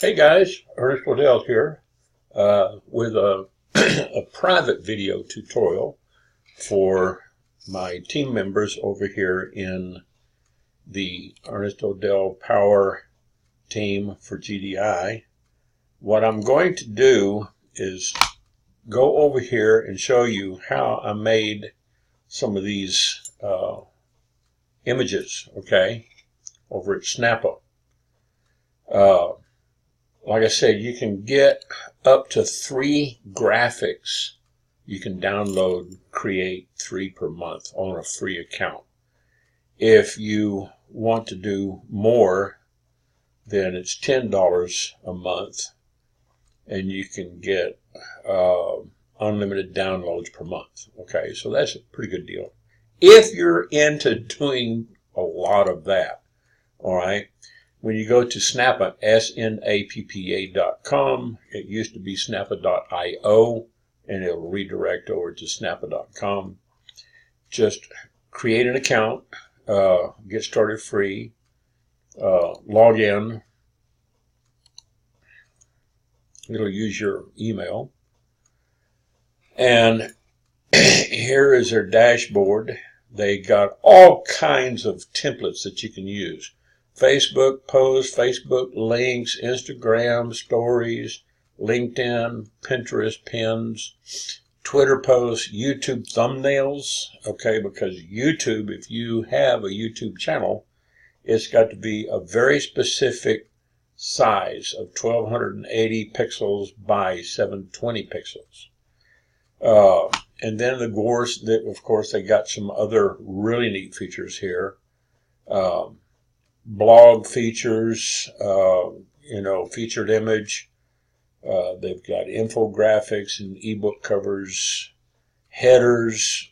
Hey guys, Ernest Waddell here with a, a private video tutorial for my team members over here in the Ernest Waddell Power team for GDI. What I'm going to do is go over here and show you how I made some of these images, okay, over at Snappa. Like I said, you can get up to 3 graphics. You can download, create 3 per month on a free account. If you want to do more, then it's $10 a month, and you can get unlimited downloads per month. Okay, so that's a pretty good deal. If you're into doing a lot of that, all right. When you go to Snappa, snappa.com, it used to be snappa.io, and it'll redirect over to snappa.com. Just create an account, get started free, log in. It'll use your email. And here is their dashboard. They got all kinds of templates that you can use. Facebook posts, Facebook links, Instagram stories, LinkedIn, Pinterest pins, Twitter posts, YouTube thumbnails, okay, because YouTube, if you have a YouTube channel, it's got to be a very specific size of 1280 pixels by 720 pixels. And then of course they got some other really neat features here. Blog features, featured image. They've got infographics and ebook covers, headers,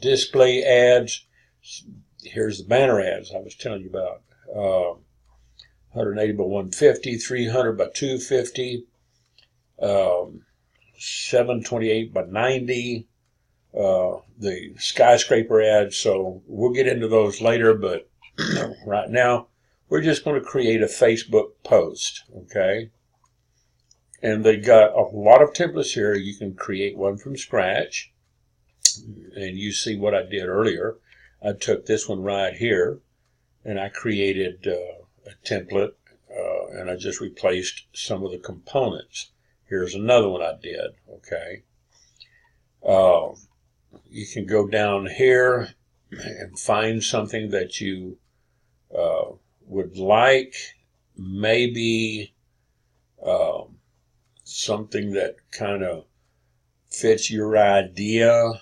display ads. Here's the banner ads I was telling you about. 180 by 150, 300 by 250, 728 by 90. The skyscraper ads. So we'll get into those later, but right now, we're just going to create a Facebook post, okay? And they got a lot of templates here. You can create one from scratch. And you see what I did earlier. I took this one right here, and I created a template, and I just replaced some of the components. Here's another one I did, okay? You can go down here and find something that you would like, maybe something that kind of fits your idea,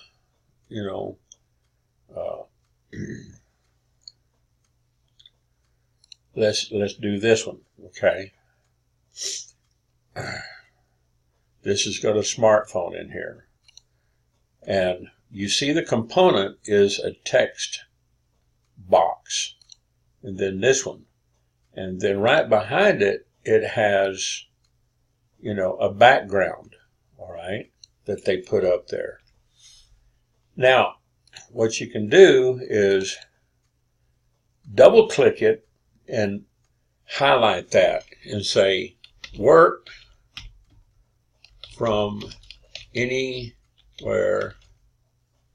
let's do this one, okay? This has got a smartphone in here, and you see the component is a text box, and then this one, and then right behind it, it has, a background, all right, that they put up there. Now, what you can do is double click it and highlight that and say, work from anywhere.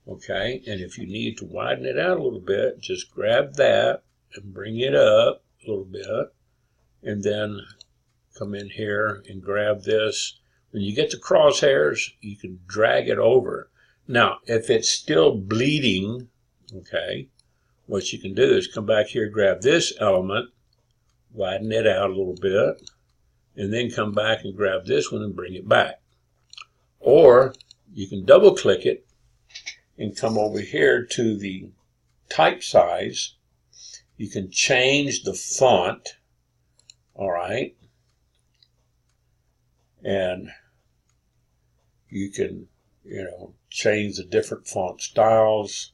Okay, and if you need to widen it out a little bit, just grab that and bring it up a little bit, and then come in here and grab this. When you get the crosshairs, you can drag it over. Now, if it's still bleeding, okay, what you can do is come back here, grab this element, widen it out a little bit, and then come back and grab this one and bring it back. Or you can double click it and come over here to the type size. You can change the font, all right, and you can, change the different font styles.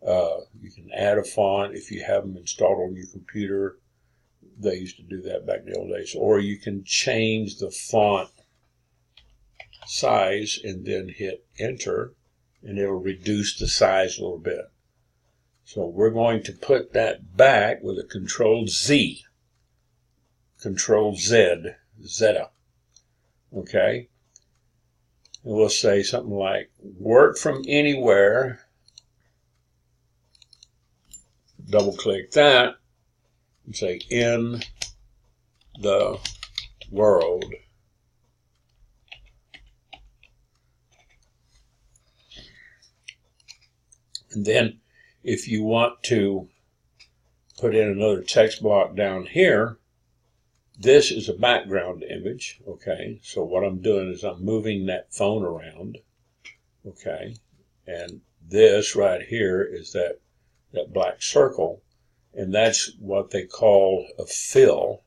You can add a font if you have them installed on your computer. They used to do that back in the old days. Or you can change the font size and then hit enter, and it'll reduce the size a little bit. So we're going to put that back with a Control Z, Control Z, Zeta. Okay? And we'll say something like, work from anywhere. Double click that and say, in the world. And then if you want to put in another text block down here, this is a background image, okay? So what I'm doing is I'm moving that phone around, okay? And this right here is that black circle, and that's what they call a fill.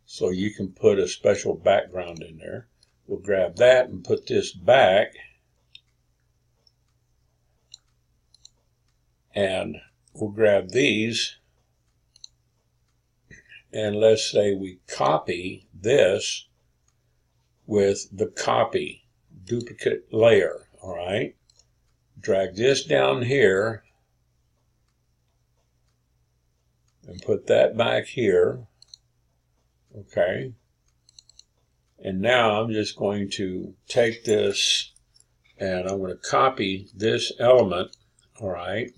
So you can put a special background in there. We'll grab that and put this back, and we'll grab these, and let's say we copy this with the copy duplicate layer, all right? Drag this down here and put that back here, okay? And now I'm just going to take this and I'm going to copy this element, all right?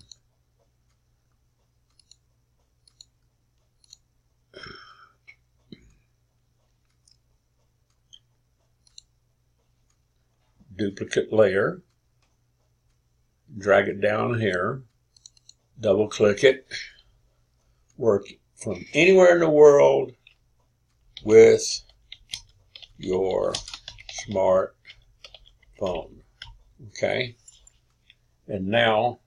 Duplicate layer, drag it down here, double click it, work from anywhere in the world with your smartphone, okay? And now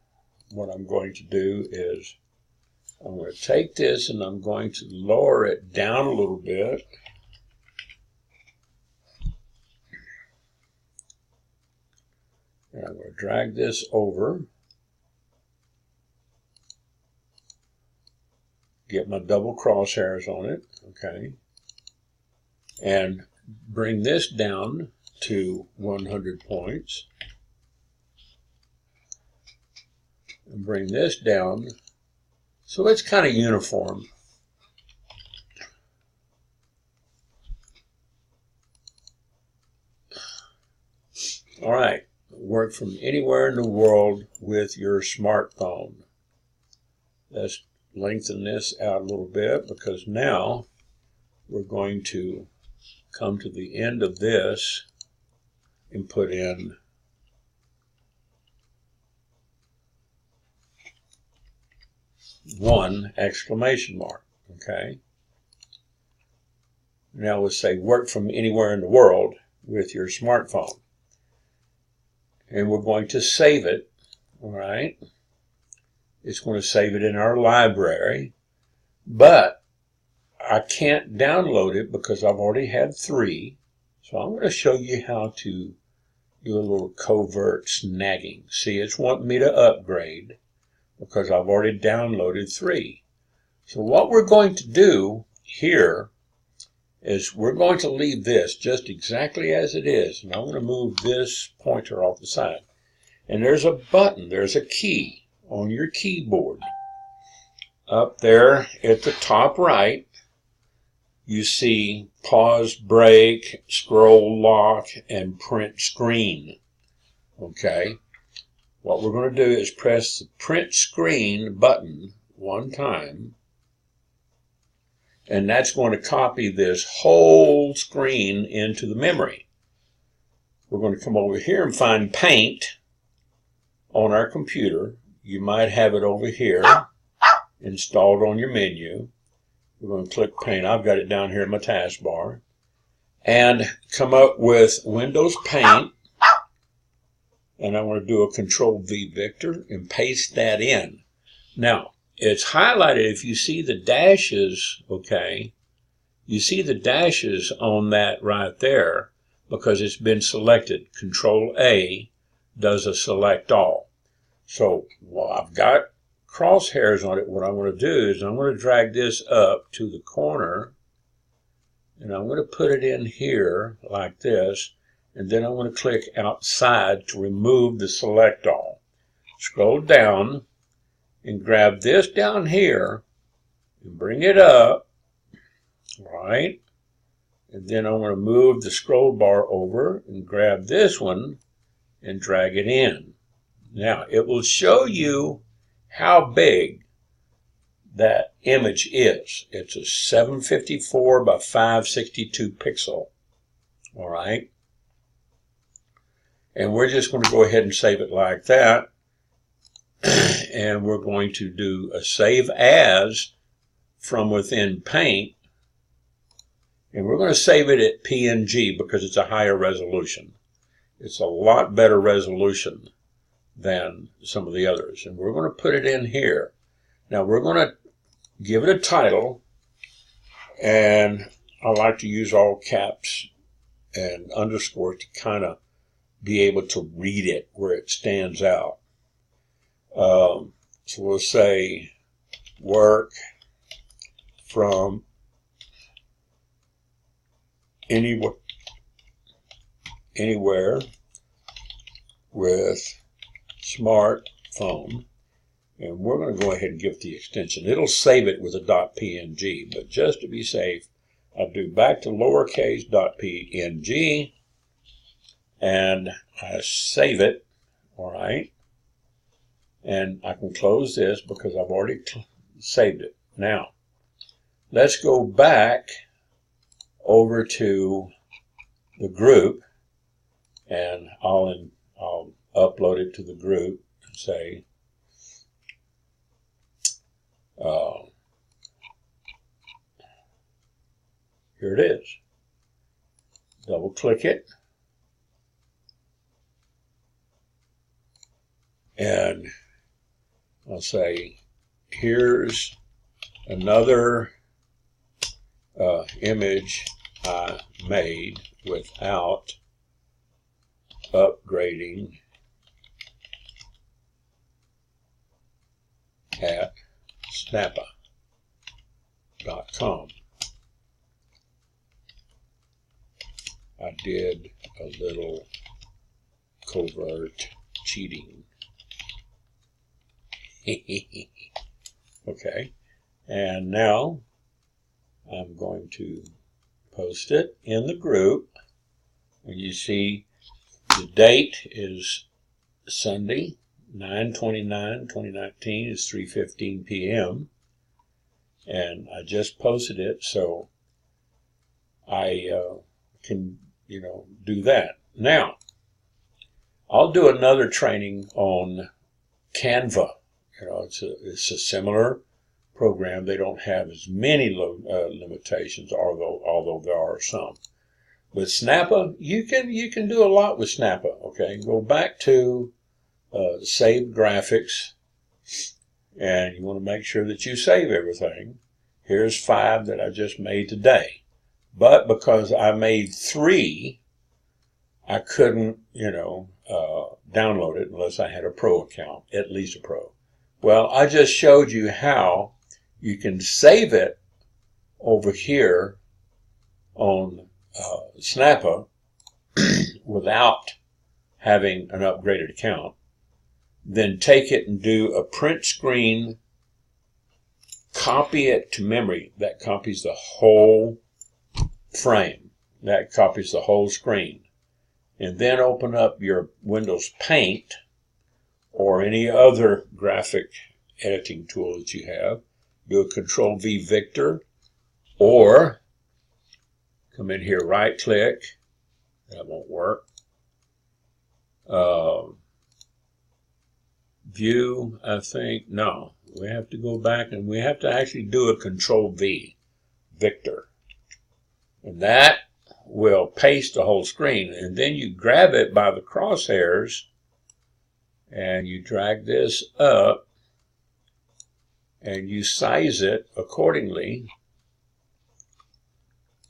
what I'm going to do is I'm going to take this and I'm going to lower it down a little bit. And I'm going to drag this over, get my double crosshairs on it, okay, and bring this down to 100 points, and bring this down so it's kind of uniform. All right. Work from anywhere in the world with your smartphone. Let's lengthen this out a little bit because now we're going to come to the end of this and put in one exclamation mark, okay? Now we'll say work from anywhere in the world with your smartphone. And we're going to save it, all right? It's going to save it in our library, but I can't download it because I've already had 3. So I'm going to show you how to do a little covert snagging. See, it's wanting me to upgrade because I've already downloaded 3. So what we're going to do here is we're going to leave this just exactly as it is. And I'm going to move this pointer off the side. And there's a button, there's a key on your keyboard. Up there at the top right, you see pause, break, scroll, lock, and print screen. Okay? What we're going to do is press the print screen button one time. And that's going to copy this whole screen into the memory. We're going to come over here and find Paint on our computer. You might have it over here installed on your menu. We're going to click Paint. I've got it down here in my taskbar. And come up with Windows Paint. And I'm going to do a Control-V Victor and paste that in. Now, it's highlighted if you see the dashes, okay? You see the dashes on that right there because it's been selected. Control-A does a select all. So while I've got crosshairs on it, what I'm going to do is I'm going to drag this up to the corner and I'm going to put it in here like this, and then I'm going to click outside to remove the select all. Scroll down and grab this down here and bring it up, right? And then I'm going to move the scroll bar over and grab this one and drag it in. Now, it will show you how big that image is. It's a 754 by 562 pixel. All right. And we're just going to go ahead and save it like that. And we're going to do a save as from within Paint. And we're going to save it at PNG because it's a higher resolution. It's a lot better resolution than some of the others. And we're going to put it in here. Now we're going to give it a title. And I like to use all caps and underscore to kind of be able to read it where it stands out. So we'll say work from anywhere with smartphone, and we're going to go ahead and give the extension. It'll save it with a .png, but just to be safe, I'll do back to lowercase .png, and I save it. All right, and I can close this because I've already saved it. Now let's go back over to the group, and I'll upload it to the group and say here it is. Double click it, and I'll say here's another image I made without upgrading at Snappa.com. I did a little covert cheating. Okay, and now I'm going to post it in the group, and you see the date is Sunday, 9/29/2019. It's 3:15 p.m. and I just posted it, so I can do that. Now I'll do another training on Canva. It's a similar program. They don't have as many limitations, although there are some. With Snappa, you can do a lot with Snappa. Okay, go back to save graphics, and you want to make sure that you save everything. Here's 5 that I just made today, but because I made 3, I couldn't download it unless I had a pro account, at least a pro. Well, I just showed you how you can save it over here on Snappa without having an upgraded account. Then take it and do a print screen, copy it to memory. That copies the whole frame. That copies the whole screen. And then open up your Windows Paint or any other graphic editing tool that you have. Do a Control-V Victor, or come in here, right-click. That won't work. View, I think. No, we have to go back and we have to actually do a Control-V Victor. And that will paste the whole screen. And then you grab it by the crosshairs and you drag this up and you size it accordingly.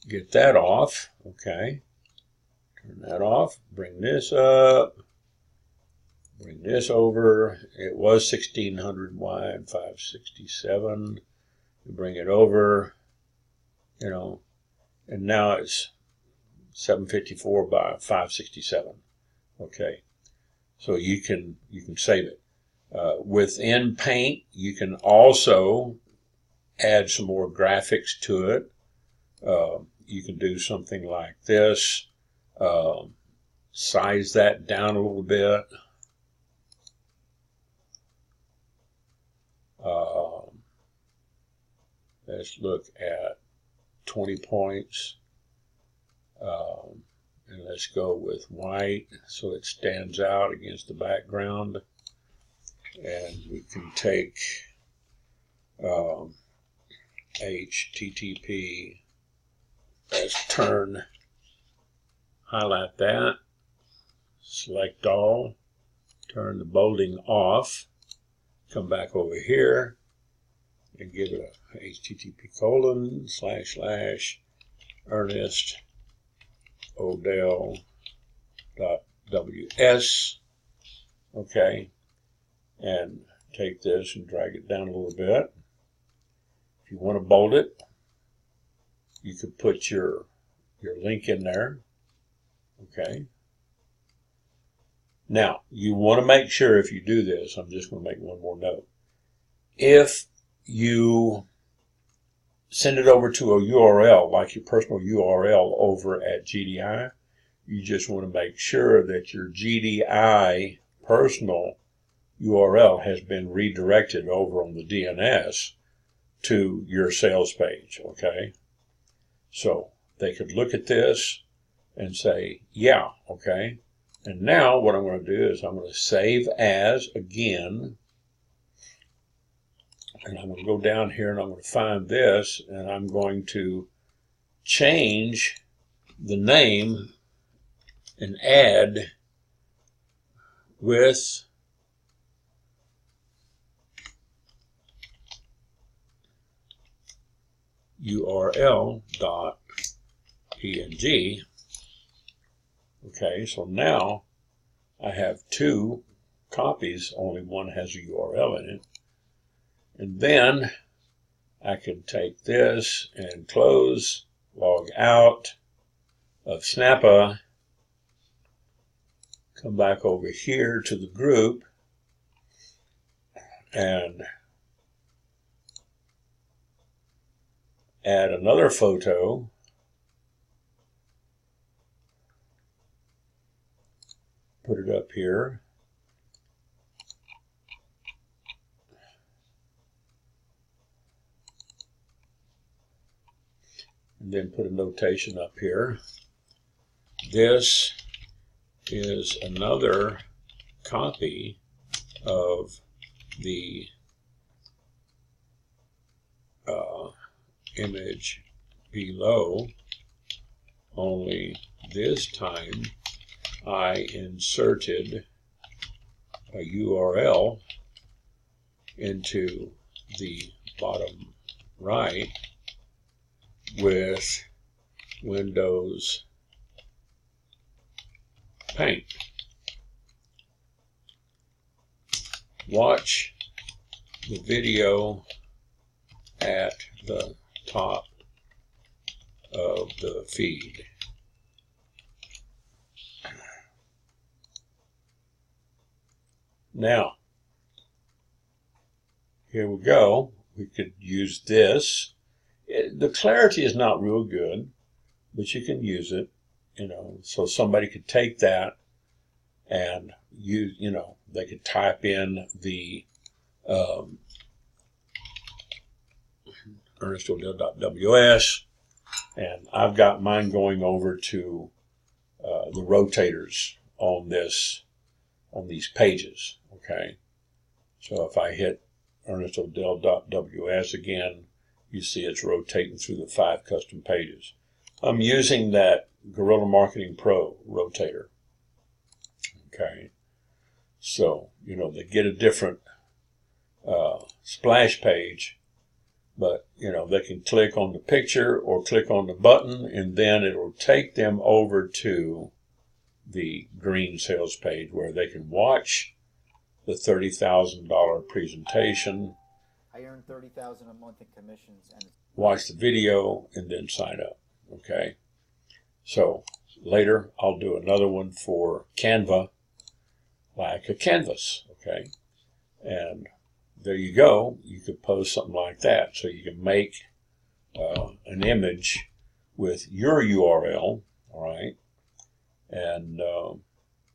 Get that off. Okay. Turn that off. Bring this up. Bring this over. It was 1600 wide, 567. Bring it over, and now it's 754 by 567. Okay. So you can save it. Within Paint, you can also add some more graphics to it. you can do something like this. Size that down a little bit. Let's look at 20 points. And let's go with white so it stands out against the background. And we can take HTTP, let's turn, highlight that, select all, turn the bolding off, come back over here and give it a http://ernestodell.ws, okay, and take this and drag it down a little bit. If you want to bold it, you could put your link in there, okay. Now, you want to make sure if you do this, I'm just going to make one more note. If you send it over to a URL, like your personal URL over at GDI, you just want to make sure that your GDI personal URL has been redirected over on the DNS to your sales page, okay? So they could look at this and say, yeah, okay. And now what I'm going to do is I'm going to save as again. And I'm going to go down here and I'm going to find this and I'm going to change the name and add with url.png. Okay, so now I have two copies, only one has a URL in it. And then I can take this and close, log out of Snappa, come back over here to the group, and add another photo. Put it up here. And then put a notation up here. This is another copy of the image below, only this time I inserted a URL into the bottom right with Windows Paint. Watch the video at the top of the feed. Now, here we go. We could use this. The clarity is not real good, but you can use it, you know, so somebody could take that and use, you know, they could type in the ernestodell.ws, and I've got mine going over to the rotators on these pages, okay? So if I hit ernestodell.ws again, you see it's rotating through the 5 custom pages. I'm using that Guerrilla Marketing Pro rotator, okay? So, you know, they get a different splash page, but, you know, they can click on the picture or click on the button, and then it'll take them over to the green sales page where they can watch the $30,000 presentation. I earn $30,000 a month in commissions, and watch the video, and then sign up, okay? So later I'll do another one for Canva, like a canvas, okay? And there you go. You could post something like that. So you can make an image with your URL, all right, and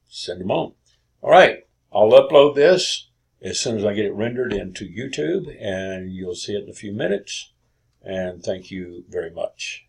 send them on. All right, I'll upload this as soon as I get it rendered into YouTube, and you'll see it in a few minutes. And thank you very much.